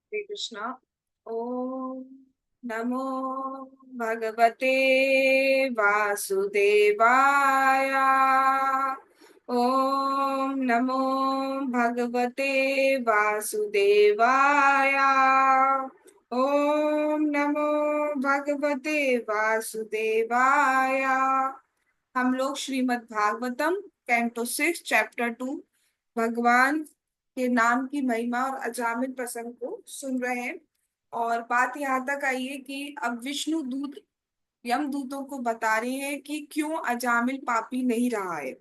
हरे कृष्णा। ओम नमो भगवते वासुदेवाय। ओम नमो भगवते वासुदेवाय। ओम नमो भगवते वासुदेवाय। हम लोग श्रीमद् भागवतम कैंटो 6 चैप्टर 2 भगवान के नाम की महिमा और अजामिल प्रसंग को सुन रहे हैं। और बात यहाँ तक आई है कि अब विष्णु दूत यम दूतों को बता रहे हैं कि क्यों अजामिल पापी नहीं रहा है,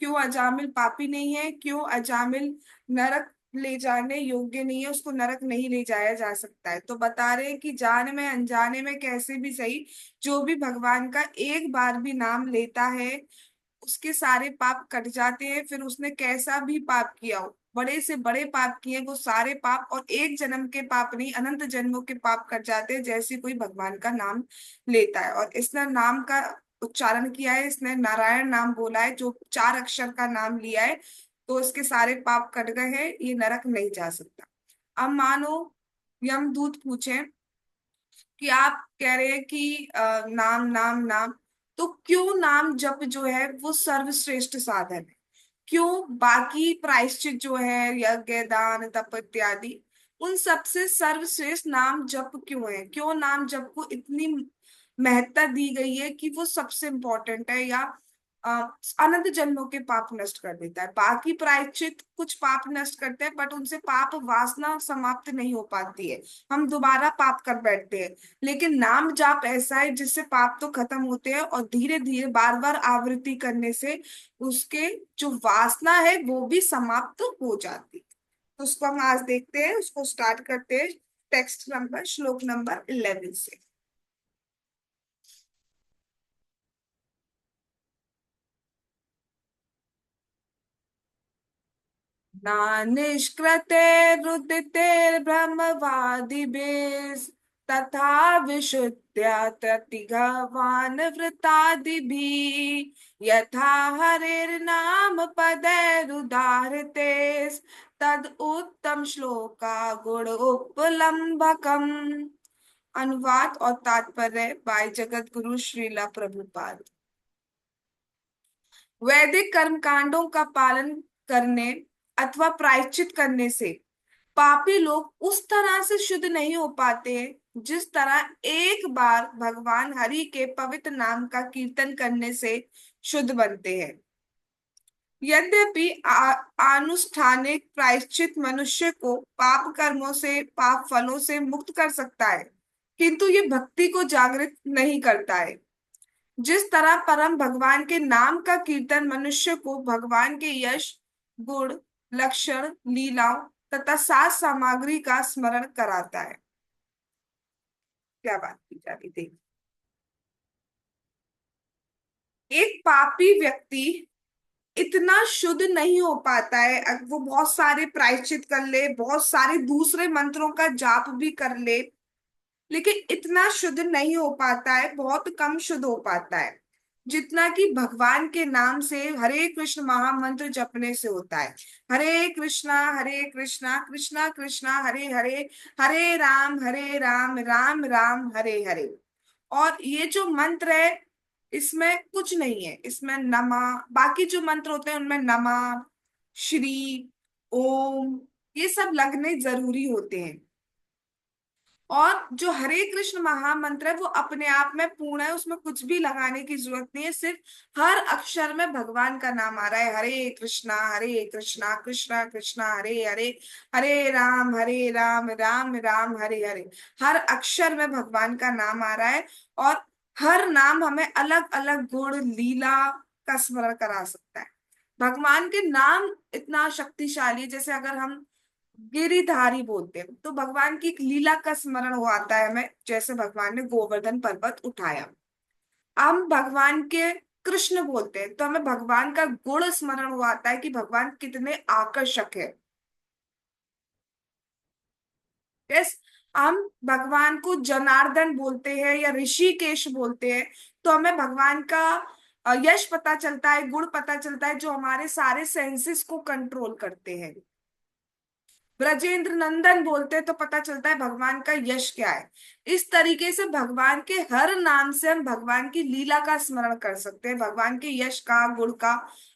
क्यों अजामिल पापी नहीं है, क्यों अजामिल नरक ले जाने योग्य नहीं है, उसको नरक नहीं ले जाया जा सकता है। तो बता रहे हैं कि जाने में अनजाने में कैसे भी सही, जो भी भगवान का एक बार भी नाम लेता है उसके सारे पाप कट जाते हैं। फिर उसने कैसा भी पाप किया हो, बड़े से बड़े पाप किए, वो सारे पाप, और एक जन्म के पाप नहीं अनंत जन्मों के पाप कट जाते हैं जैसे कोई भगवान का नाम लेता है। और इसने नाम का उच्चारण किया है, इसने नारायण नाम बोला है, जो 4 अक्षर का नाम लिया है, तो इसके सारे पाप कट गए हैं, ये नरक नहीं जा सकता। अब मानो यमदूत पूछे कि आप कह रहे हैं कि नाम नाम नाम, तो क्यों नाम जप जो है वो सर्वश्रेष्ठ साधन है? क्यों बाकी प्रायश्चित जो है, यज्ञ दान तप इत्यादि, उन सबसे सर्वश्रेष्ठ नाम जप क्यों है? क्यों नाम जप को इतनी महत्ता दी गई है कि वो सबसे इंपॉर्टेंट है, या अ, अनंत जन्मों के पाप नष्ट कर देता है? बाकी प्रायश्चित कुछ पाप नष्ट करते हैं, बट उनसे पाप वासना समाप्त नहीं हो पाती है, हम दोबारा पाप कर बैठते हैं। लेकिन नाम जाप ऐसा है जिससे पाप तो खत्म होते हैं, और धीरे धीरे बार बार आवृत्ति करने से उसके जो वासना है वो भी समाप्त हो जाती है। तो उसको हम आज देखते हैं, उसको स्टार्ट करते हैं टेक्स्ट नंबर श्लोक नंबर 11 से। नानिष्कृतेरुदितेर्ब्रह्मवादिभिः तथा विशुद्ध्या ततिघवान् वृतादिभिः यथा हरेर्नाम पदैरुदाहृते तद उत्तम श्लोका गुण उपलम्भकम्। अनुवाद और तात्पर्य बाय जगत गुरु श्रीला प्रभुपाद। वैदिक कर्म कांडों का पालन करने अथवा प्रायश्चित करने से पापी लोग उस तरह से शुद्ध नहीं हो पाते हैं जिस तरह एक बार भगवान हरि के पवित्र नाम का कीर्तन करने से शुद्ध बनते हैं। यद्यपि आनुष्ठानिक प्रायश्चित मनुष्य को पाप कर्मों से, पाप फलों से मुक्त कर सकता है, किंतु ये भक्ति को जागृत नहीं करता है। जिस तरह परम भगवान के नाम का कीर्तन मनुष्य को भगवान के यश, गुण, लक्षण, लीलाओं तथा साज सामग्री का स्मरण कराता है। क्या बात की जा रही थी? एक पापी व्यक्ति इतना शुद्ध नहीं हो पाता है, वो बहुत सारे प्रायश्चित कर ले, बहुत सारे दूसरे मंत्रों का जाप भी कर ले, लेकिन इतना शुद्ध नहीं हो पाता है, बहुत कम शुद्ध हो पाता है जितना कि भगवान के नाम से हरे कृष्ण महामंत्र जपने से होता है। हरे कृष्णा कृष्णा कृष्णा हरे हरे, हरे राम राम हरे हरे। और ये जो मंत्र है इसमें कुछ नहीं है, इसमें नमा, बाकी जो मंत्र होते हैं उनमें नमा, श्री, ओम, ये सब लगने जरूरी होते हैं। और जो हरे कृष्ण महामंत्र है वो अपने आप में पूर्ण है, उसमें कुछ भी लगाने की जरूरत नहीं है, सिर्फ हर अक्षर में भगवान का नाम आ रहा है। हरे कृष्णा कृष्णा कृष्णा हरे हरे, हरे राम राम हरे हरे। हर अक्षर में भगवान का नाम आ रहा है, और हर नाम हमें अलग अलग गुण लीला का स्मरण करा सकता है। भगवान के नाम इतना शक्तिशाली है, जैसे अगर हम गिरिधारी बोलते हैं तो भगवान की एक लीला का स्मरण हो आता है हमें, जैसे भगवान ने गोवर्धन पर्वत उठाया। हम भगवान के कृष्ण बोलते हैं तो हमें भगवान का गुण स्मरण हो आता है कि भगवान कितने आकर्षक है। यस, हम भगवान को जनार्दन बोलते हैं या ऋषिकेश बोलते हैं तो हमें भगवान का यश पता चलता है, गुण पता चलता है, जो हमारे सारे सेंसेस को कंट्रोल करते हैं। ब्रजेंद्र नंदन बोलते हैं तो पता चलता है भगवान का यश क्या है। इस तरीके से भगवान के हर नाम से हम भगवान की लीला का स्मरण कर सकते हैं, भगवान के यश का, गुण का।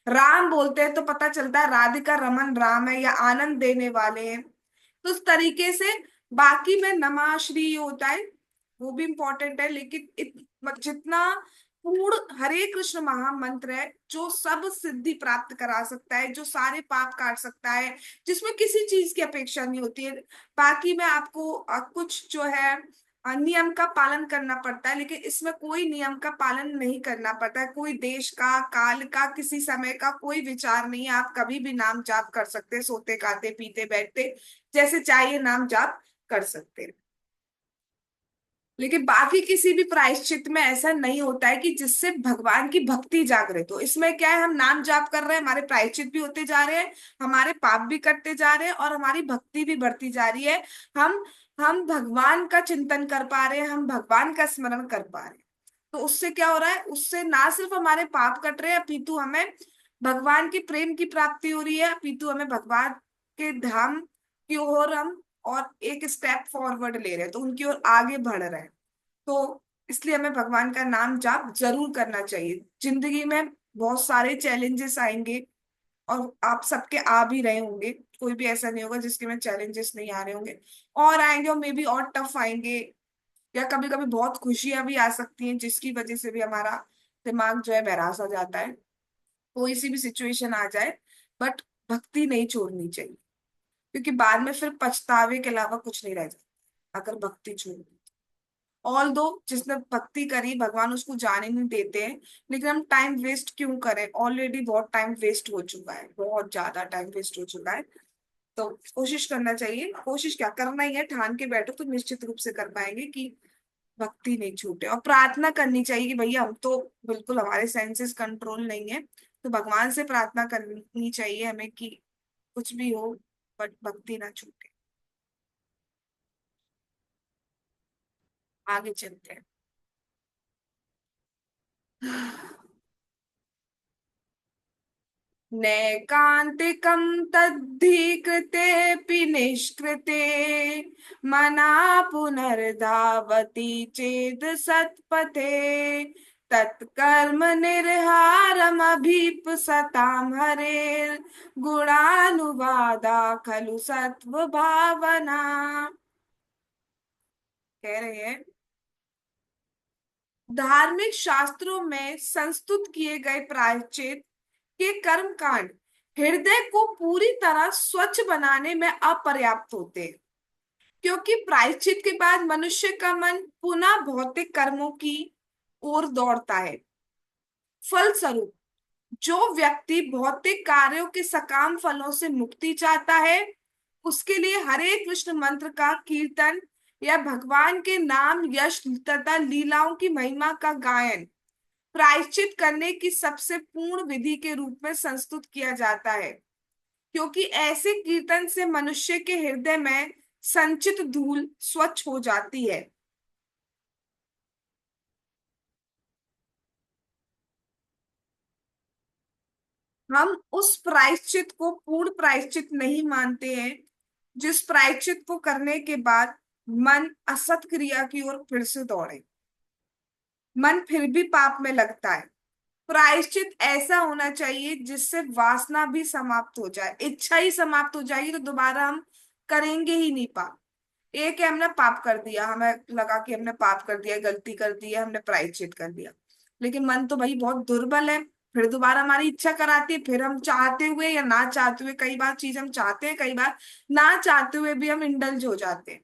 राम बोलते हैं तो पता चलता है राधिका रमन राम है या आनंद देने वाले हैं। तो उस तरीके से बाकी में नमाश्री होता है, वो भी इंपॉर्टेंट है, लेकिन जितना पूर्ण हरे कृष्ण महामंत्र है जो सब सिद्धि प्राप्त करा सकता है, जो सारे पाप काट सकता है, जिसमें किसी चीज की अपेक्षा नहीं होती है। बाकी में आपको कुछ जो है नियम का पालन करना पड़ता है, लेकिन इसमें कोई नियम का पालन नहीं करना पड़ता है। कोई देश का, काल का, किसी समय का कोई विचार नहीं है। आप कभी भी नाम जाप कर सकते हैं, सोते खाते पीते बैठते जैसे चाहिए नाम जाप कर सकते हैं। लेकिन बाकी किसी भी प्रायश्चित में ऐसा नहीं होता है कि जिससे भगवान की भक्ति जागृत हो। इसमें क्या है, हम नाम जाप कर रहे हैं, हमारे प्रायश्चित भी होते जा रहे हैं, हमारे पाप भी कटते जा रहे हैं और हमारी भक्ति भी बढ़ती जा रही है। हम हम भगवान का चिंतन कर पा रहे हैं, हम भगवान का स्मरण कर पा रहे हैं। तो उससे क्या हो रहा है, उससे ना सिर्फ हमारे पाप कट रहे हैं, अपितु हमें भगवान की प्रेम की प्राप्ति हो रही है, अपितु हमें भगवान के धाम की ओर हम और एक स्टेप फॉरवर्ड ले रहे हैं, तो उनकी ओर आगे बढ़ रहे हैं। तो इसलिए हमें भगवान का नाम जाप जरूर करना चाहिए। जिंदगी में बहुत सारे चैलेंजेस आएंगे और आप सबके आ भी रहे होंगे, कोई भी ऐसा नहीं होगा जिसके में चैलेंजेस नहीं आ रहे होंगे। और आएंगे और मे बी और टफ आएंगे, या कभी कभी बहुत खुशियां भी आ सकती हैं जिसकी वजह से भी हमारा दिमाग जो है बहरा सा जाता है। कोई सी भी सिचुएशन आ जाए, बट भक्ति नहीं छोड़नी चाहिए, क्योंकि बाद में फिर पछतावे के अलावा कुछ नहीं रह जाता अगर भक्ति छोड़ दी। ऑल दो जिसने भक्ति करी भगवान उसको जाने नहीं देते हैं, लेकिन हम टाइम वेस्ट क्यों करें, ऑलरेडी बहुत टाइम वेस्ट हो चुका है, बहुत ज्यादा टाइम वेस्ट हो चुका है। तो कोशिश करना चाहिए, कोशिश क्या करना ही है, ठान के बैठो तो निश्चित रूप से कर पाएंगे कि भक्ति नहीं छूटे। और प्रार्थना करनी चाहिए कि भैया हम तो बिल्कुल, हमारे सेंसेस कंट्रोल नहीं है, तो भगवान से प्रार्थना करनी चाहिए हमें कि कुछ भी हो बट भक्ति ना छूटे। आगे चलते हैं। नैकान्तिकं तद्धि कृतेऽपि निष्कृते मना पुनर्धावति चेद सत्पथे तत्कर्म निर्हारमभीप्सतां हरेर् गुणानुवादा खलु सत्व भावना। कह रहे हैं धार्मिक शास्त्रों में संस्तुत किए गए प्रायश्चित के कर्म कांड हृदय को पूरी तरह स्वच्छ बनाने में अपर्याप्त होते हैं, क्योंकि प्रायश्चित के बाद मनुष्य का मन पुनः भौतिक कर्मों की ओर दौड़ता है। फलस्वरूप जो व्यक्ति भौतिक कार्यों के सकाम फलों से मुक्ति चाहता है, उसके लिए हरे कृष्ण मंत्र का कीर्तन या भगवान के नाम, यश तथा लीलाओं की महिमा का गायन प्रायश्चित करने की सबसे पूर्ण विधि के रूप में संस्तुत किया जाता है, क्योंकि ऐसे कीर्तन से मनुष्य के हृदय में संचित धूल स्वच्छ हो जाती है। हम उस प्रायश्चित को पूर्ण प्रायश्चित नहीं मानते हैं जिस प्रायश्चित को करने के बाद मन असत क्रिया की ओर फिर से दौड़े, मन फिर भी पाप में लगता है। प्रायश्चित ऐसा होना चाहिए जिससे वासना भी समाप्त हो जाए, इच्छा ही समाप्त हो जाएगी तो दोबारा हम करेंगे ही नहीं पाप। एक है हमने पाप कर दिया, हमें लगा कि हमने पाप कर दिया, गलती कर दी है, हमने प्रायश्चित कर दिया, लेकिन मन तो भाई बहुत दुर्बल है, फिर दोबारा हमारी इच्छा कराती है, फिर हम चाहते हुए या ना चाहते हुए, कई बार चीज हम चाहते हैं, कई बार ना चाहते हुए भी हम इंडल्ज हो जाते हैं।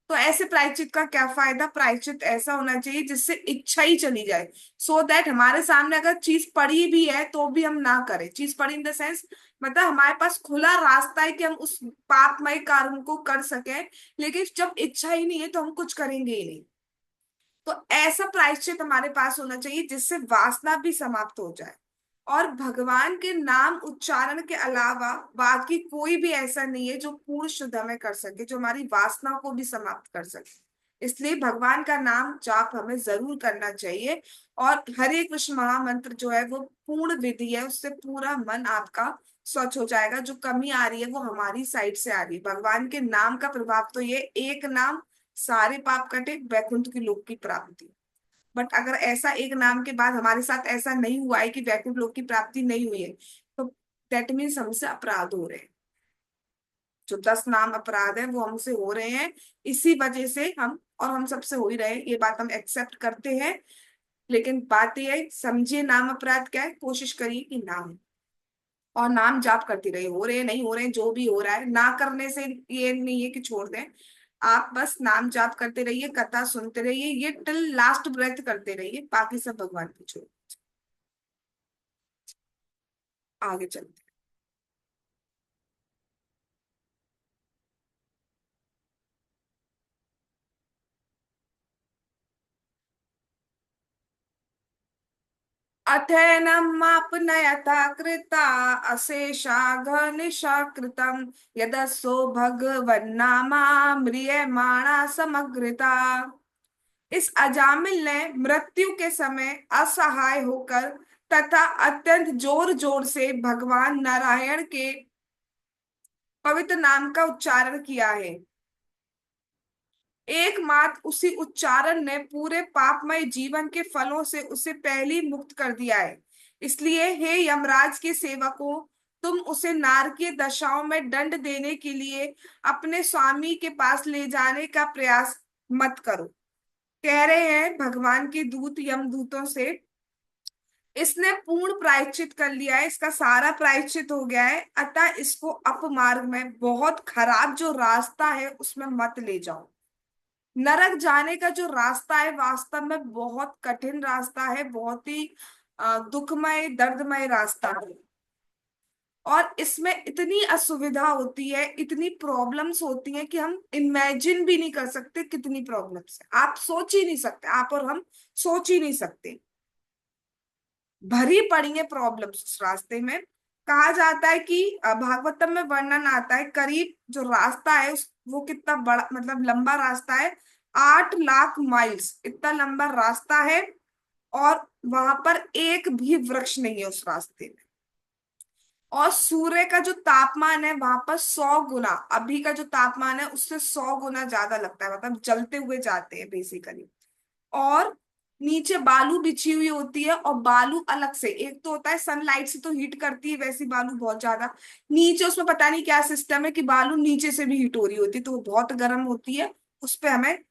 तो ऐसे प्रायश्चित का क्या फायदा, प्रायश्चित ऐसा होना चाहिए जिससे इच्छा ही चली जाए, सो दैट हमारे सामने अगर चीज पड़ी भी है तो भी हम ना करें। चीज पड़ी इन द सेंस, मतलब हमारे पास खुला रास्ता है कि हम उस पापमय कार्य को कर सकें, लेकिन जब इच्छा ही नहीं है तो हम कुछ करेंगे ही नहीं। तो ऐसा प्रायश्चित हमारे पास होना चाहिए जिससे वासना भी समाप्त हो जाए। और भगवान के नाम उच्चारण के अलावा बाकी कोई भी ऐसा नहीं है जो पूर्ण शुद्ध हमें कर सके, जो हमारी वासना को भी समाप्त कर सके। इसलिए भगवान का नाम जाप हमें जरूर करना चाहिए। और हरे कृष्ण महामंत्र जो है वो पूर्ण विधि है, उससे पूरा मन आपका स्वच्छ हो जाएगा। जो कमी आ रही है वो हमारी साइड से आ रही है। भगवान के नाम का प्रभाव तो ये, एक नाम सारे पाप कटे, वैकुंठ की लोक की प्राप्ति। बट अगर ऐसा एक नाम के बाद हमारे साथ ऐसा नहीं हुआ है कि वैकुंठ लोक की प्राप्ति नहीं हुई है, तो दैट मीन्स हमसे अपराध हो रहे हैं। जो 10 नाम अपराध है वो हमसे हो रहे हैं, इसी वजह से हम, और हम सबसे हो ही रहे हैं, ये बात हम एक्सेप्ट करते हैं। लेकिन बात ये है, समझिए नाम अपराध क्या है, कोशिश करिए कि ना हो। और नाम जाप करते रहिए, हो रहे हैं नहीं हो रहे हैं, जो भी हो रहा है ना करने से ये नहीं है कि छोड़ दें। आप बस नाम जाप करते रहिए, कथा सुनते रहिए, ये टिल लास्ट ब्रेथ करते रहिए, बाकी सब भगवान की छोड़। आगे चलते अथैनमापनयता कृता अशेषा घनिशा कृतम यदसो भगवन्नामा म्रियमाणा समग्रता। इस अजामिल ने मृत्यु के समय असहाय होकर तथा अत्यंत जोर जोर से भगवान नारायण के पवित्र नाम का उच्चारण किया है। एकमात्र उसी उच्चारण ने पूरे पापमय जीवन के फलों से उसे पहले ही मुक्त कर दिया है। इसलिए हे यमराज के सेवकों, तुम उसे नारकीय दशाओं में दंड देने के लिए अपने स्वामी के पास ले जाने का प्रयास मत करो। कह रहे हैं भगवान के दूत यमदूतों से, इसने पूर्ण प्रायश्चित कर लिया है, इसका सारा प्रायश्चित हो गया है, अतः इसको अपमार्ग में, बहुत खराब जो रास्ता है उसमें मत ले जाओ। नरक जाने का जो रास्ता है वास्तव में बहुत कठिन रास्ता है, बहुत ही दुखमय दर्दमय रास्ता है। और इसमें इतनी असुविधा होती है, इतनी प्रॉब्लम्स होती हैं कि हम इमेजिन भी नहीं कर सकते कितनी प्रॉब्लम्स है, आप सोच ही नहीं सकते, आप और हम सोच ही नहीं सकते। भरी पड़ी है प्रॉब्लम्स उस रास्ते में। कहा जाता है कि भागवतम में वर्णन आता है, करीब जो रास्ता है वो कितना बड़ा, मतलब लंबा रास्ता है, 8 लाख माइल्स इतना लंबा रास्ता है। और वहां पर एक भी वृक्ष नहीं है उस रास्ते में। और सूर्य का जो तापमान है वहां पर 100 गुना, अभी का जो तापमान है उससे 100 गुना ज्यादा लगता है, मतलब जलते हुए जाते हैं बेसिकली। और नीचे बालू बिछी हुई होती है, और बालू अलग से, एक तो होता है सनलाइट से तो हीट करती है वैसी बालू बहुत ज्यादा, नीचे उसमें पता नहीं क्या सिस्टम है कि बालू नीचे से भी हीट हो रही होती है, तो वो बहुत गर्म होती है। उस पे हमें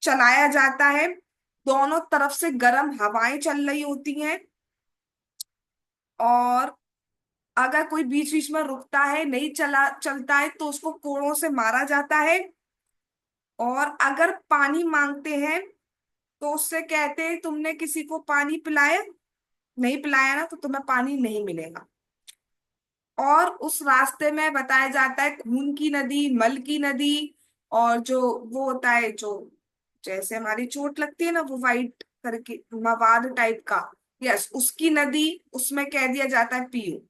चलाया जाता है, दोनों तरफ से गर्म हवाएं चल रही होती हैं। और अगर कोई बीच बीच में रुकता है, नहीं चला चलता है, तो उसको कोड़ों से मारा जाता है। और अगर पानी मांगते हैं तो उससे कहते हैं तुमने किसी को पानी पिलाया, नहीं पिलाया ना तो तुम्हें पानी नहीं मिलेगा। और उस रास्ते में बताया जाता है खून की नदी, मल की नदी, और जो वो होता है जो, जैसे हमारी चोट लगती है ना वो वाइट करके मवाद टाइप का, यस उसकी नदी, उसमें कह दिया जाता है पियो।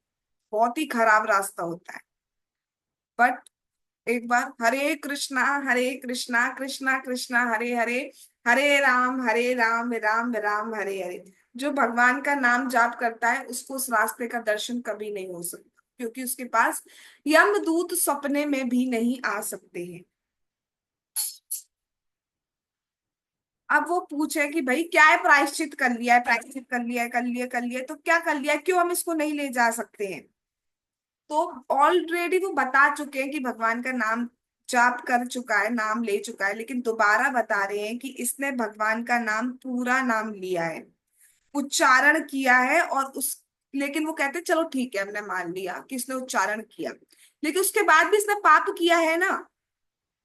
बहुत ही खराब रास्ता होता है। बट एक बार, हरे कृष्णा कृष्णा कृष्णा हरे हरे, हरे राम राम राम हरे हरे। जो भगवान का नाम जाप करता है उसको उस रास्ते का दर्शन कभी नहीं हो सकता, क्योंकि उसके पास यमदूत सपने में भी नहीं आ सकते हैं। अब वो पूछे कि भाई क्या है, प्रायश्चित कर लिया है, प्रायश्चित कर लिया है, कर लिया कर लिया है, तो क्या कर लिया है, क्यों हम इसको नहीं ले जा सकते हैं। तो ऑलरेडी वो बता चुके हैं कि भगवान का नाम जाप कर चुका है, नाम ले चुका है, लेकिन दोबारा बता रहे हैं कि इसने भगवान का नाम, पूरा नाम लिया है, उच्चारण किया है। और उस, लेकिन वो कहते हैं चलो ठीक है हमने मान लिया कि इसने उच्चारण किया, लेकिन उसके बाद भी इसने पाप किया है ना।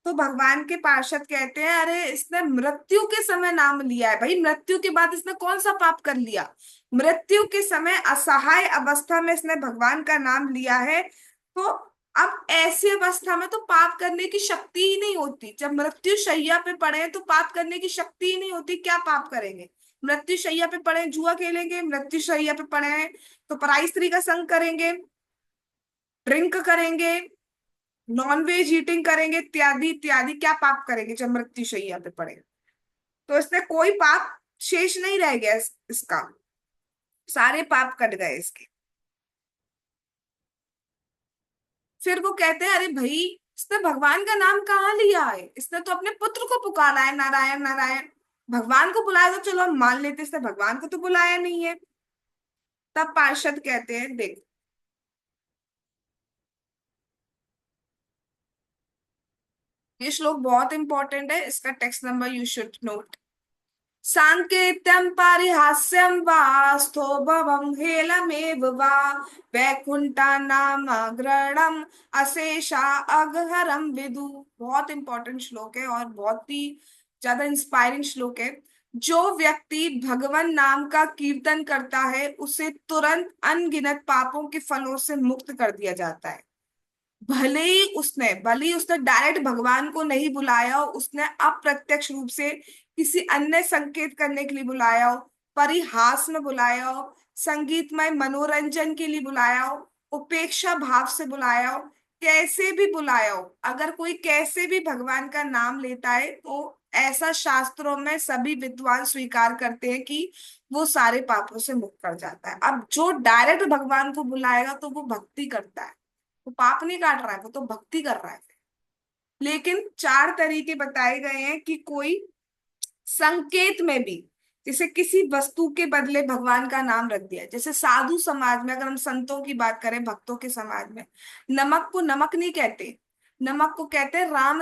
तो भगवान के पार्षद कहते हैं अरे इसने मृत्यु के समय नाम लिया है, भाई मृत्यु के बाद इसने कौन सा पाप कर लिया। मृत्यु के समय असहाय अवस्था में इसने भगवान का नाम लिया है, तो अब ऐसी अवस्था में तो पाप करने की शक्ति ही नहीं होती। जब मृत्यु शैया पे पड़े हैं तो पाप करने की शक्ति ही नहीं होती, क्या पाप करेंगे। मृत्यु शैया पे पड़े हैं, जुआ खेलेंगे, मृत्यु शैया पे पड़े हैं तो पराई स्त्री का संग करेंगे, ड्रिंक करेंगे, नॉन वेज ईटिंग करेंगे, इत्यादि इत्यादि, क्या पाप करेंगे जब मृत्यु शैया पे पड़े। तो इसमें कोई पाप शेष नहीं रह गया इसका, सारे पाप कट गए इसके। फिर वो कहते हैं अरे भाई, इसने भगवान का नाम कहाँ लिया है, इसने तो अपने पुत्र को पुकारा है, नारायण नारायण। भगवान को बुलाया तो चलो हम मान लेते, इसने भगवान को तो बुलाया नहीं है। तब पार्षद कहते हैं देख, ये श्लोक बहुत इंपॉर्टेंट है, इसका text number you should note. सांकेत्यं पारिहास्यं वा स्थौभवं हेलमेव वा वैकुंठानामग्रणम् अशेषा अगहरम विदु। बहुत इंपॉर्टेंट श्लोक है और बहुत ही ज्यादा इंस्पायरिंग श्लोक है। जो व्यक्ति भगवान नाम का कीर्तन करता है उसे तुरंत अनगिनत पापों के फलों से मुक्त कर दिया जाता है। भले ही उसने डायरेक्ट भगवान को नहीं बुलाया हो, उसने अप्रत्यक्ष रूप से किसी अन्य संकेत करने के लिए बुलाया हो, परिहास में बुलाया हो, संगीतमय मनोरंजन के लिए बुलाया हो, उपेक्षा भाव से बुलाया हो, कैसे भी बुलाया हो, अगर कोई कैसे भी भगवान का नाम लेता है तो ऐसा शास्त्रों में सभी विद्वान स्वीकार करते हैं कि वो सारे पापों से मुक्त कर जाता है। अब जो डायरेक्ट भगवान को बुलाएगा तो वो भक्ति करता है, वो पाप नहीं काट रहा है, वो तो भक्ति कर रहा है। लेकिन चार तरीके बताए गए हैं कि कोई संकेत में भी, जैसे किसी वस्तु के बदले भगवान का नाम रख दिया, जैसे साधु समाज में अगर हम संतों की बात करें, भक्तों के समाज में नमक को नमक नहीं कहते, नमक को कहते हैं राम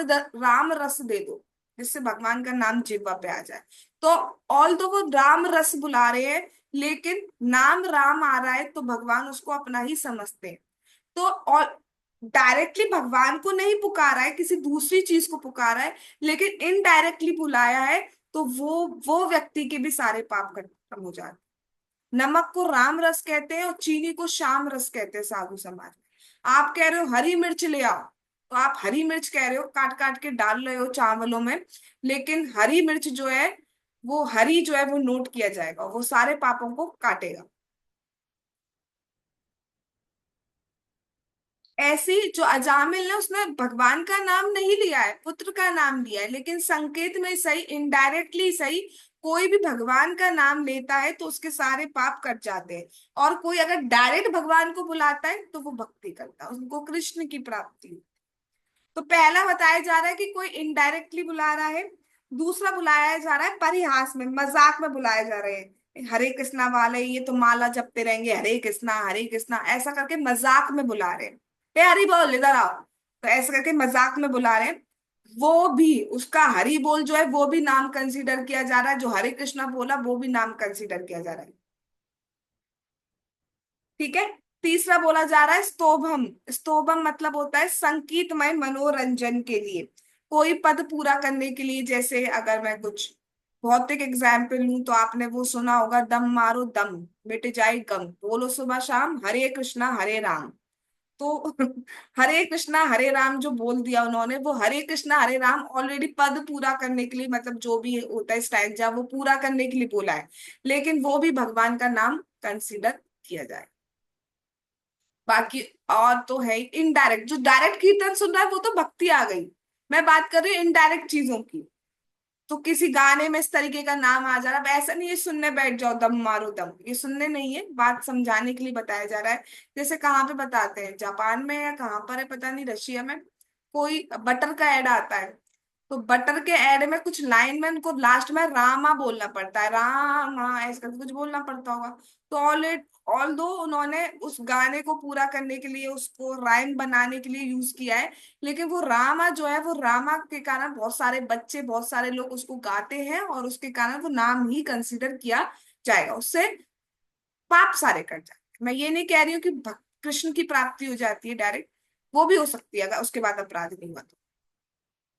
रस दे दो, जिससे भगवान का नाम जिह्वा पे आ जाए। तो ऑल तो वो राम रस बुला रहे हैं, लेकिन नाम राम आ रहा है तो भगवान उसको अपना ही समझते हैं। तो और डायरेक्टली भगवान को नहीं पुकारा है, किसी दूसरी चीज को पुकारा है, लेकिन इनडायरेक्टली बुलाया है, तो वो व्यक्ति के भी सारे पाप खत्म हो जाते हैं। नमक को राम रस कहते हैं और चीनी को श्याम रस कहते हैं साधु समाज में। आप कह रहे हो हरी मिर्च ले आओ, तो आप हरी मिर्च कह रहे हो, काट काट के डाल रहे हो चावलों में, लेकिन हरी मिर्च जो है, वो हरी जो है वो नोट किया जाएगा, वो सारे पापों को काटेगा। ऐसी जो अजामिल ने, उसने भगवान का नाम नहीं लिया है, पुत्र का नाम लिया है, लेकिन संकेत में सही, इनडायरेक्टली सही, कोई भी भगवान का नाम लेता है तो उसके सारे पाप कट जाते हैं। और कोई अगर डायरेक्ट भगवान को बुलाता है तो वो भक्ति करता है, उसको कृष्ण की प्राप्ति। तो पहला बताया जा रहा है कि कोई इनडायरेक्टली बुला रहा है। दूसरा बुलाया जा रहा है परिहास में, मजाक में बुलाया जा रहे हैं, हरे कृष्णा वाले ये तो माला जपते रहेंगे, हरे कृष्णा ऐसा करके मजाक में बुला रहे हैं। ए हरि बोल इधर आओ, तो ऐसा करके मजाक में बुला रहे हैं। वो भी उसका हरि बोल जो है वो भी नाम कंसीडर किया जा रहा है, जो हरे कृष्णा बोला वो भी नाम कंसीडर किया जा रहा है। ठीक है। तीसरा बोला जा रहा है स्तोभम। स्तोभम मतलब होता है संगीतमय मनोरंजन के लिए, कोई पद पूरा करने के लिए। जैसे अगर मैं कुछ भौतिक एग्जाम्पल लूं तो आपने वो सुना होगा, दम मारो दम मिट जाए गम, बोलो सुबह शाम हरे कृष्णा हरे राम। तो हरे कृष्णा हरे राम जो बोल दिया उन्होंने, वो हरे कृष्णा हरे राम ऑलरेडी पद पूरा करने के लिए, मतलब जो भी होता है स्टैंजा वो पूरा करने के लिए बोला है, लेकिन वो भी भगवान का नाम कंसिडर किया जाए। बाकी और तो है इनडायरेक्ट, जो डायरेक्ट कीर्तन सुन रहा है वो तो भक्ति आ गई। मैं बात कर रही हूँ इनडायरेक्ट चीजों की। तो किसी गाने में इस तरीके का नाम आ जा रहा है, अब ऐसा नहीं है सुनने बैठ जाओ दम मारो दम, ये सुनने नहीं है, बात समझाने के लिए बताया जा रहा है। जैसे कहाँ पे बताते हैं, जापान में या कहाँ पर है पता नहीं, रशिया में कोई बटर का एड आता है, तो बटर के एड में कुछ लाइन में उनको लास्ट में रामा बोलना पड़ता है, रामा ऐसा करके कुछ बोलना पड़ता होगा। तो ऑल दो उन्होंने उस गाने को पूरा करने के लिए, उसको राइम बनाने के लिए यूज किया है, लेकिन वो रामा जो है, वो रामा के कारण बहुत सारे बच्चे, बहुत सारे लोग उसको गाते हैं, और उसके कारण वो नाम ही कंसिडर किया जाएगा, उससे पाप सारे कट जाए। मैं ये नहीं कह रही हूँ कि कृष्ण की प्राप्ति हो जाती है डायरेक्ट, वो भी हो सकती है अगर उसके बाद अपराध नहीं हुआ तो।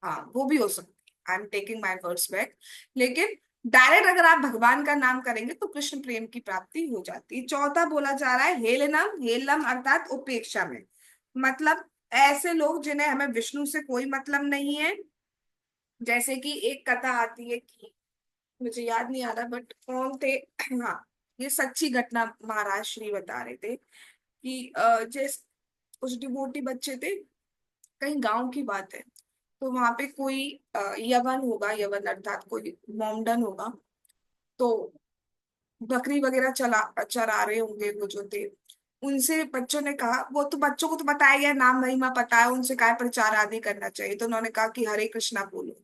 हाँ वो भी हो सकती है, I am taking my words back. लेकिन डायरेक्ट अगर आप भगवान का नाम करेंगे तो कृष्ण प्रेम की प्राप्ति हो जाती है। चौथा बोला जा रहा है हेलनम। हेलम अर्थात उपेक्षा में, मतलब ऐसे लोग जिन्हें हमें विष्णु से कोई मतलब नहीं है। जैसे कि एक कथा आती है कि, मुझे याद नहीं आ रहा बट कौन थे, हाँ ये सच्ची घटना महाराज श्री बता रहे थे कि जिस कुछ डिवोटी बच्चे थे, कहीं गांव की बात है, तो वहां पे कोई यवन होगा, यवन अर्थात कोई मोमडन होगा, तो बकरी वगैरह चला चरा रहे होंगे वो जो थे, उनसे बच्चों ने कहा, वो तो बच्चों को तो बताया गया, नाम महिमा पता है, उनसे काय प्रचार आदि करना चाहिए, तो उन्होंने कहा कि हरे कृष्णा बोलो।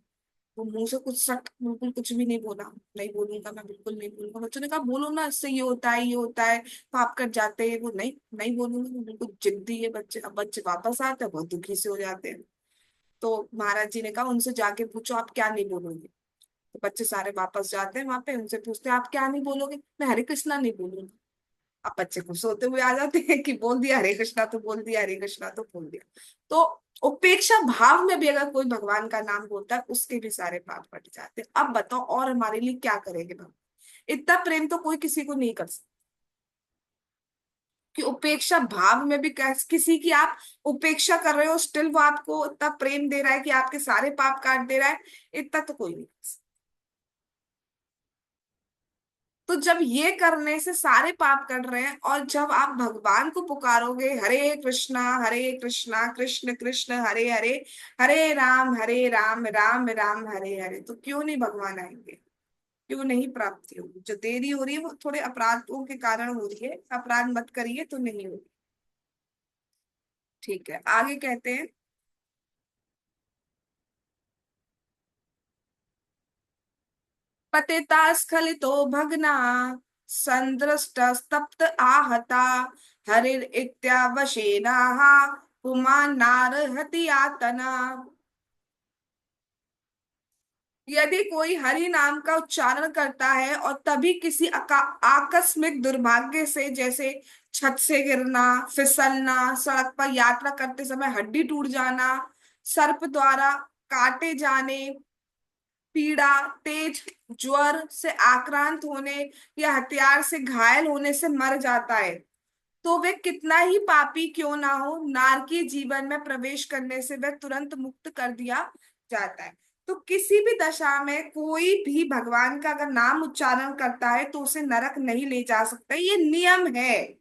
वो मुंह से कुछ सट बिल्कुल कुछ भी नहीं बोला, नहीं बोलूंगा मैं, बिल्कुल नहीं बोलूंगा। बच्चों ने कहा बोलो ना, इससे ये होता है, ये होता है, पाप कट जाते हैं। वो नहीं, नहीं बोलूंगा मैं, बिल्कुल जिद्दी है बच्चे। अब बच्चे वापस आते हैं, बहुत दुखी से हो जाते हैं। तो महाराज जी ने कहा उनसे जाके पूछो आप क्या नहीं बोलोगे। तो बच्चे सारे वापस जाते हैं वहां पे, उनसे पूछते हैं आप क्या नहीं बोलोगे। मैं हरे कृष्णा नहीं बोलूंगा। अब बच्चे खुश होते हुए आ जाते हैं कि बोल दिया हरे कृष्णा तो बोल दिया, हरे कृष्णा तो बोल दिया। तो उपेक्षा भाव में भी अगर कोई भगवान का नाम बोलता है, उसके भी सारे पाप कट जाते हैं। अब बताओ और हमारे लिए क्या करेंगे भगवान। इतना प्रेम तो कोई किसी को नहीं कर सकता कि उपेक्षा भाव में भी किसी की आप उपेक्षा कर रहे हो, स्टिल वो आपको इतना प्रेम दे रहा है कि आपके सारे पाप काट दे रहा है। इतना तो कोई नहीं कर सकता। तो जब ये करने से सारे पाप कट रहे हैं, और जब आप भगवान को पुकारोगे हरे कृष्णा कृष्ण कृष्ण हरे हरे, हरे राम राम राम हरे हरे, तो क्यों नहीं भगवान आएंगे। क्यों नहीं प्राप्ति होगी। जो देरी हो रही है वो थोड़े अपराधों के कारण हो रही है, अपराध मत करिए तो नहीं होगी। ठीक है, आगे कहते हैं। पतिता स्खलितो भग्ना संदृष्टस्तप्त आहता हरिर इत्यावशेनाः पुमान् नारहति यातना। यदि कोई हरि नाम का उच्चारण करता है और तभी किसी आकस्मिक दुर्भाग्य से, जैसे छत से गिरना, फिसलना, सड़क पर यात्रा करते समय हड्डी टूट जाना, सर्प द्वारा काटे जाने, पीड़ा, तेज ज्वर से आक्रांत होने, या हथियार से घायल होने से मर जाता है, तो वे कितना ही पापी क्यों ना हो, नारकीय जीवन में प्रवेश करने से वह तुरंत मुक्त कर दिया जाता है। तो किसी भी दशा में कोई भी भगवान का अगर नाम उच्चारण करता है तो उसे नरक नहीं ले जा सकता, ये नियम है।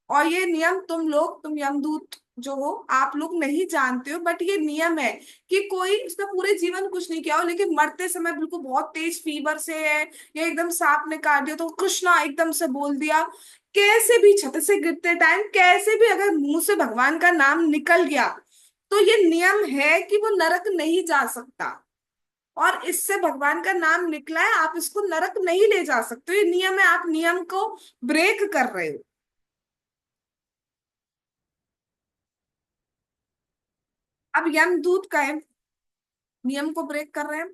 और ये नियम तुम यमदूत जो हो आप लोग नहीं जानते हो, बट ये नियम है कि कोई इसका पूरे जीवन कुछ नहीं किया हो, लेकिन मरते समय बिल्कुल बहुत तेज फीवर से है, या एकदम सांप ने काट दिया तो कृष्णा एकदम से बोल दिया, कैसे भी छत से गिरते टाइम कैसे भी अगर मुंह से भगवान का नाम निकल गया, तो ये नियम है कि वो नरक नहीं जा सकता। और इससे भगवान का नाम निकला है, आप इसको नरक नहीं ले जा सकते, ये नियम है, आप नियम को ब्रेक कर रहे हो। अब यमदूत का है, नियम को ब्रेक कर रहे हैं,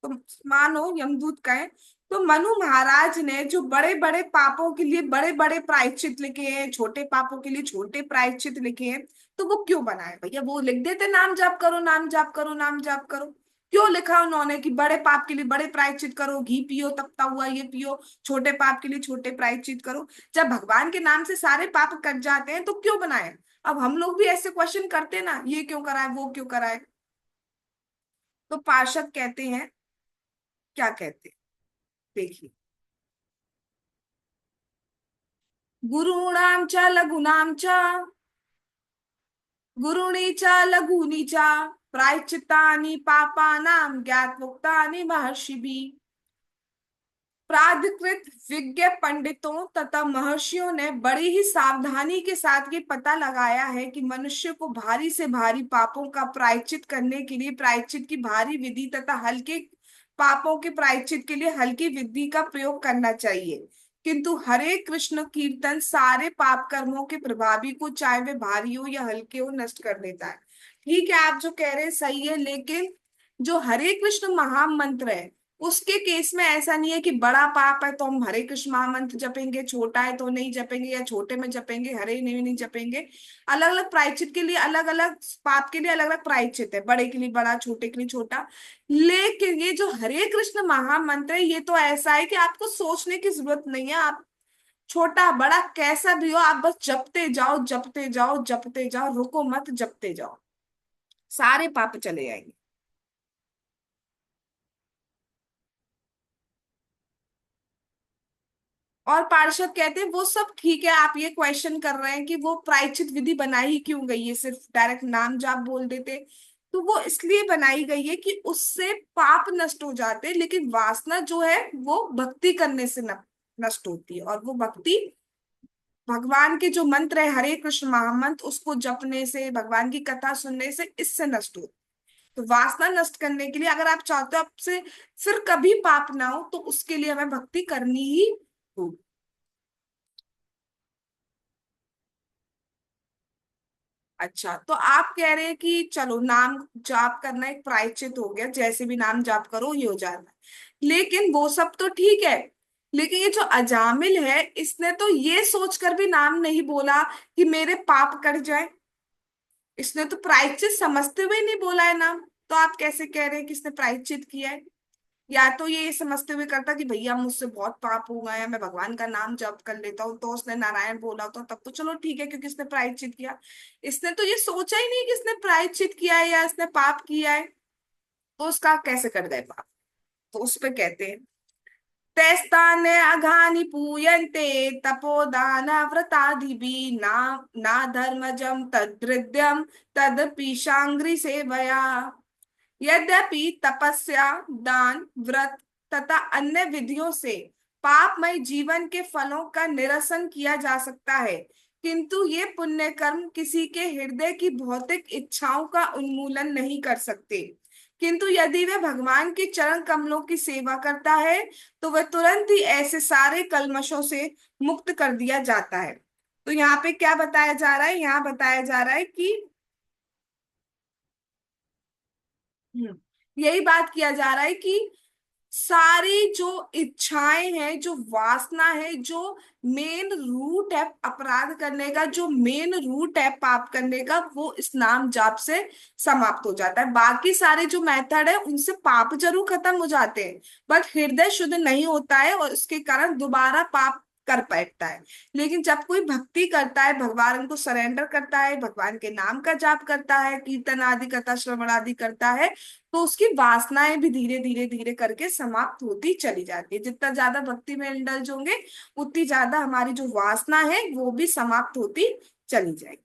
तो मानो यमदूत का है, तो मनु महाराज ने जो बड़े बड़े पापों के लिए बड़े बड़े प्रायश्चित लिखे हैं, छोटे पापों के लिए छोटे प्रायश्चित लिखे हैं, तो वो क्यों बनाए भैया। वो लिख देते नाम जाप करो, नाम जाप करो, नाम जाप करो। क्यों लिखा उन्होंने कि बड़े पाप के लिए बड़े प्रायश्चित करो, घी पियो तपता हुआ ये पियो, छोटे पाप के लिए छोटे प्रायश्चित करो। जब भगवान के नाम से सारे पाप कट जाते हैं तो क्यों बनाए। अब हम लोग भी ऐसे क्वेश्चन करते हैं ना, ये क्यों कराए, वो क्यों कराए। तो पार्षद कहते हैं, क्या कहते हैं, देखिए। गुरूणां च लघूनां च, गुरुणी च लघूनि च प्रायश्चित्तानि पापानां ज्ञातमुक्तानि महर्षिभिः। प्राधिकृत विज्ञ पंडितों तथा महर्षियों ने बड़ी ही सावधानी के साथ ये पता लगाया है कि मनुष्य को भारी से भारी पापों का प्रायश्चित करने के लिए प्रायश्चित की भारी विधि तथा हल्के पापों के प्रायश्चित के लिए हल्की विधि का प्रयोग करना चाहिए। किंतु हरे कृष्ण कीर्तन सारे पाप कर्मों के प्रभावी को, चाहे वे भारी हो या हल्के हो, नष्ट कर देता है। ठीक है, आप जो कह रहे हैं सही है, लेकिन जो हरे कृष्ण महामंत्र है उसके केस में ऐसा नहीं है कि बड़ा पाप है तो हम हरे कृष्ण महामंत्र जपेंगे, छोटा है तो नहीं जपेंगे, या छोटे में जपेंगे हरे नहीं जपेंगे। अलग अलग प्रायश्चित के लिए अलग अलग, पाप के लिए अलग अलग प्रायश्चित है, बड़े के लिए बड़ा, छोटे के लिए छोटा। लेकिन ये जो हरे कृष्ण महामंत्र है, ये तो ऐसा है कि आपको सोचने की जरूरत नहीं है। आप छोटा बड़ा कैसा भी हो, आप बस जपते जाओ, जपते जाओ, जपते जाओ, रुको मत, जपते जाओ, सारे पाप चले जाएंगे। और पार्षद कहते हैं वो सब ठीक है, आप ये क्वेश्चन कर रहे हैं कि वो प्रायश्चित विधि बनाई ही क्यों गई है, सिर्फ डायरेक्ट नाम जाप बोल देते। तो वो इसलिए बनाई गई है कि उससे पाप नष्ट हो जाते हैं, लेकिन वासना जो है वो भक्ति करने से नष्ट होती है, और वो भक्ति भगवान के जो मंत्र है, हरे कृष्ण महामंत्र, उसको जपने से, भगवान की कथा सुनने से, इससे नष्ट हो। तो वासना नष्ट करने के लिए अगर आप चाहते हो आपसे फिर कभी पाप ना हो, तो उसके लिए हमें भक्ति करनी ही होगी। अच्छा, तो आप कह रहे हैं कि चलो नाम जाप करना एक प्रायश्चित हो गया, जैसे भी नाम जाप करो ये हो जाता है, लेकिन वो सब तो ठीक है। लेकिन ये जो अजामिल है, इसने तो ये सोचकर भी नाम नहीं बोला कि मेरे पाप कट जाए। इसने तो प्रायश्चित समझते हुए नहीं बोला है नाम। तो आप कैसे कह रहे हैं कि इसने प्रायश्चित किया है? या तो ये समझते हुए करता कि भैया मुझसे बहुत पाप हो गए हैं, मैं भगवान का नाम जप कर लेता हूँ, तो उसने नारायण बोला तो तब तो चलो ठीक है, क्योंकि इसने प्रायश्चित किया। इसने तो ये सोचा ही नहीं कि इसने प्रायश्चित किया है या इसने पाप किया है, तो उसका कैसे कर गए पाप? तो उस पे कहते हैं, तैस्ताने अघानि पूयन्ते तपोदाना व्रताधिपि ना ना धर्मजम तदृद्यम तदपि शांग्री सेवया। यद्यपि तपस्या, दान, व्रत तथा अन्य विधियों से पापमय जीवन के फलों का निरसन किया जा सकता है, किंतु ये पुण्य कर्म किसी के हृदय की भौतिक इच्छाओं का उन्मूलन नहीं कर सकते। किंतु यदि वह भगवान के चरण कमलों की सेवा करता है, तो वह तुरंत ही ऐसे सारे कल्मशों से मुक्त कर दिया जाता है। तो यहाँ पे क्या बताया जा रहा है? यहाँ बताया जा रहा है कि यही बात किया जा रहा है कि सारी जो इच्छाएं हैं, जो वासना है, जो मेन रूट है अपराध करने का, जो मेन रूट है पाप करने का, वो इस नाम जाप से समाप्त हो जाता है। बाकी सारे जो मेथड है उनसे पाप जरूर खत्म हो जाते हैं, बट हृदय शुद्ध नहीं होता है और उसके कारण दोबारा पाप कर बैठता है। लेकिन जब कोई भक्ति करता है, भगवान को सरेंडर करता है, भगवान के नाम का जाप करता है, कीर्तन आदि करता, श्रवण आदि करता है, तो उसकी वासनाएं भी धीरे धीरे धीरे करके समाप्त होती चली जाती है। जितना ज्यादा भक्ति में इंडल्ज होंगे, उतनी ज्यादा हमारी जो वासना है वो भी समाप्त होती चली जाएगी।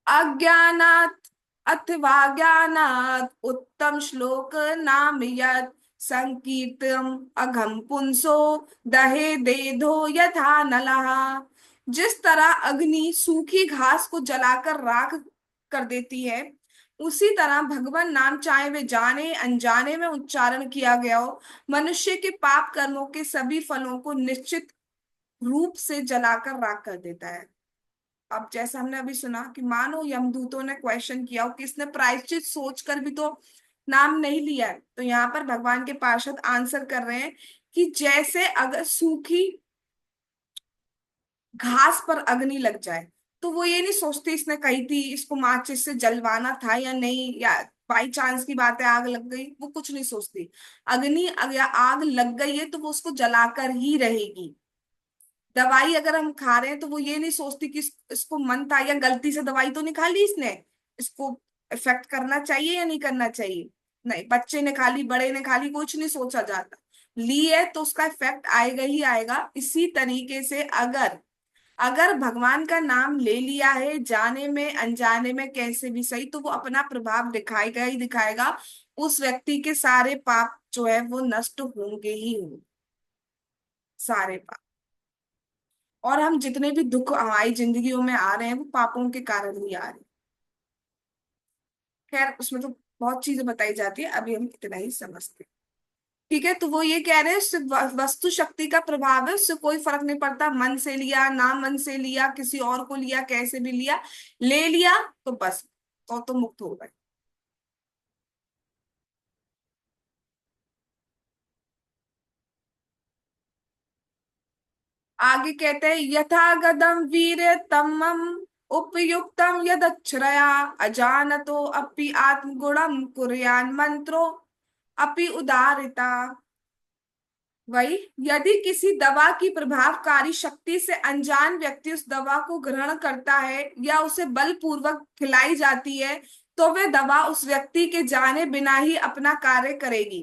अज्ञानात अथवा ज्ञानात उत्तम श्लोक नाम यत् संकीर्तम अघम पुंसो दहे देधो यथा नलः। जिस तरह अग्नि सूखी घास को जलाकर राख कर देती है, उसी तरह भगवान नाम, चाहे वे जाने अनजाने में उच्चारण किया गया हो, मनुष्य के पाप कर्मों के सभी फलों को निश्चित रूप से जलाकर राख कर देता है। अब जैसा हमने अभी सुना कि मानो यमदूतों ने क्वेश्चन किया हो कि इसने प्रायश्चित सोचकर भी तो नाम नहीं लिया है, तो यहाँ पर भगवान के पार्षद आंसर कर रहे हैं कि जैसे अगर सूखी घास पर अग्नि लग जाए, तो वो ये नहीं सोचते इसने कही थी इसको माचिस से जलवाना था या नहीं, या बाई चांस की बात है आग लग गई, वो कुछ नहीं सोचती। अग्नि या आग लग गई है तो वो उसको जलाकर ही रहेगी। दवाई अगर हम खा रहे हैं तो वो ये नहीं सोचती कि इसको मन था या गलती से दवाई तो नहीं खा ली इसने, इसको इफेक्ट करना चाहिए या नहीं करना चाहिए। नहीं, बच्चे ने खा ली, बड़े ने खा ली, कुछ नहीं सोचा जाता। ली है तो उसका इफेक्ट आएगा ही आएगा। इसी तरीके से अगर अगर भगवान का नाम ले लिया है, जाने में अनजाने में कैसे भी सही, तो वो अपना प्रभाव दिखाएगा ही दिखाएगा। उस व्यक्ति के सारे पाप जो है वो नष्ट होंगे ही होंगे, सारे पाप। और हम जितने भी दुख हमारी जिंदगियों में आ रहे हैं वो पापों के कारण ही आ रहे हैं। खैर, उसमें तो बहुत चीजें बताई जाती है, अभी हम इतना ही समझते हैं। ठीक है, तो वो ये कह रहे हैं सिर्फ वस्तु शक्ति का प्रभाव है, उससे कोई फर्क नहीं पड़ता मन से लिया ना मन से लिया, किसी और को लिया, कैसे भी लिया, ले लिया तो बस, तो मुक्त हो गए। आगे कहते हैं, यथा गदम वीर तमम उपयुक्तम यदक्षरया अजानतो अपि आत्मगुणम कुर्यान मंत्रो अपि उदारिता। वही, यदि किसी दवा की प्रभावकारी शक्ति से अनजान व्यक्ति उस दवा को ग्रहण करता है या उसे बलपूर्वक खिलाई जाती है, तो वह दवा उस व्यक्ति के जाने बिना ही अपना कार्य करेगी,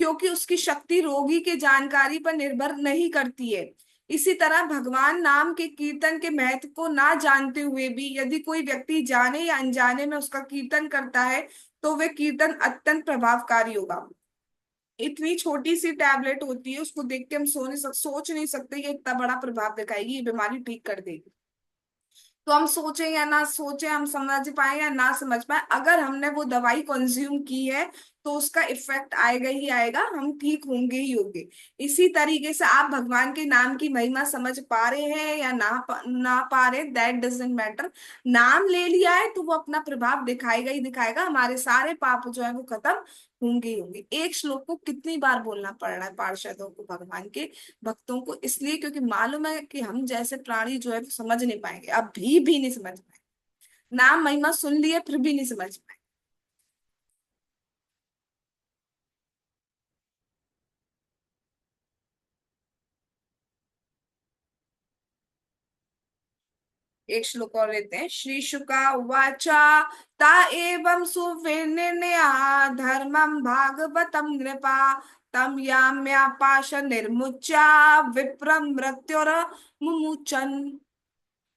क्योंकि उसकी शक्ति रोगी के जानकारी पर निर्भर नहीं करती है। इसी तरह भगवान नाम के कीर्तन के महत्व को ना जानते हुए भी यदि कोई व्यक्ति जाने या अनजाने में उसका कीर्तन करता है, तो वह कीर्तन अत्यंत प्रभावकारी होगा। इतनी छोटी सी टैबलेट होती है, उसको देख के हम सोच नहीं सकते ये इतना बड़ा प्रभाव दिखाएगी, ये बीमारी ठीक कर देगी। तो हम सोचे या ना सोचे, हम समझ पाए या ना समझ पाए, अगर हमने वो दवाई कंज्यूम की है तो उसका इफेक्ट आएगा ही आएगा, हम ठीक होंगे ही होंगे। इसी तरीके से आप भगवान के नाम की महिमा समझ पा रहे हैं या ना पा रहे, दैट डजेंट मैटर। नाम ले लिया है तो वो अपना प्रभाव दिखाएगा ही दिखाएगा, हमारे सारे पाप जो है वो खत्म होंगे ही होंगे। एक श्लोक को कितनी बार बोलना पड़ रहा है पार्षदों को, भगवान के भक्तों को? इसलिए क्योंकि मालूम है कि हम जैसे प्राणी जो है वो समझ नहीं पाएंगे, अब भी नहीं समझ पाए। नाम महिमा सुन लिए फिर भी नहीं समझ पाए। एक श्लोक और लेते हैं। श्री शुका उवाचा ता एवं सुविनिर्णया धर्मं भागवतं नृपा तम याम्या पाश निर्मुच्या विप्रम मृत्युर मुमुचन।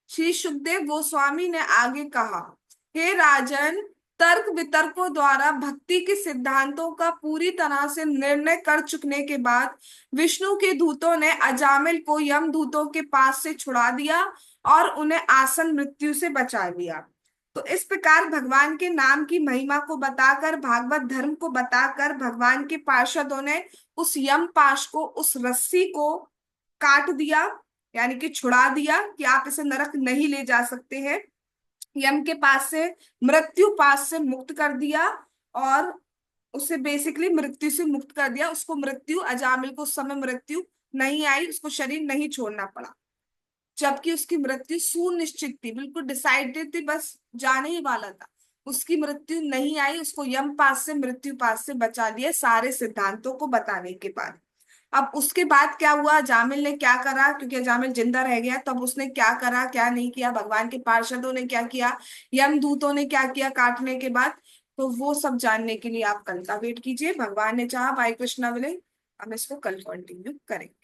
श्री सुखदेव गोस्वामी ने आगे कहा, हे राजन, तर्क वितर्कों द्वारा भक्ति के सिद्धांतों का पूरी तरह से निर्णय कर चुकने के बाद विष्णु के दूतों ने अजामिल को यम दूतों के पास से छुड़ा दिया और उन्हें आसन मृत्यु से बचा लिया। तो इस प्रकार भगवान के नाम की महिमा को बताकर, भागवत धर्म को बताकर, भगवान के पार्षदों ने उस यम पाश को, उस रस्सी को काट दिया, यानी कि छुड़ा दिया कि आप इसे नरक नहीं ले जा सकते हैं। यम के पास से, मृत्यु पास से मुक्त कर दिया, और उसे बेसिकली मृत्यु से मुक्त कर दिया। उसको मृत्यु, अजामिल को उस समय मृत्यु नहीं आई, उसको शरीर नहीं छोड़ना पड़ा, जबकि उसकी मृत्यु सुनिश्चित थी, बिल्कुल डिसाइडेड थी, बस जाने ही वाला था। उसकी मृत्यु नहीं आई, उसको यम पास से, मृत्यु पास से बचा लिया सारे सिद्धांतों को बताने के बाद। अब उसके बाद क्या हुआ, जामिल ने क्या करा, क्योंकि जामिल जिंदा रह गया, तब उसने क्या करा क्या नहीं किया, भगवान के पार्षदों ने क्या किया, यमदूतों ने क्या किया काटने के बाद, तो वो सब जानने के लिए आप कल का वेट कीजिए। भगवान ने चाहा, भाई कृष्णा विले, हम इसको कल कंटिन्यू करेंगे।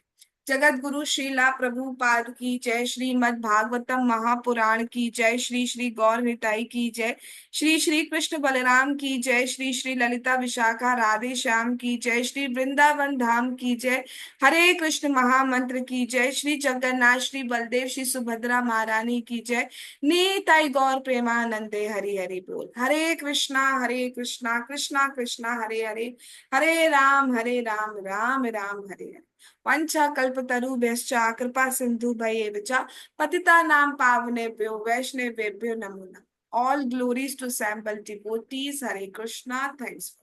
जगत गुरु श्रीला प्रभुपाद की जय, श्रीमद् भागवतम महापुराण की जय, श्री श्री गौर निताई की जय, श्री श्री कृष्ण बलराम की जय, श्री श्री ललिता विशाखा राधे श्याम की जय, श्री वृंदावन धाम की जय, हरे कृष्ण महामंत्र की जय, श्री जगन्नाथ श्री बलदेव श्री सुभद्रा महारानी की जय, निताई गौर प्रेमानंदे हरि हरि बोल। हरे कृष्णा कृष्णा कृष्णा हरे हरे, हरे राम राम राम हरे हरे। पंचा कल्पतरुभ्यश्च कृपा सिंधु भयेव च पतितानां पावनेभ्यो वैष्णवेभ्यो नमो नमः। All glories to Sample devotees. Hare Krishna. Thanks.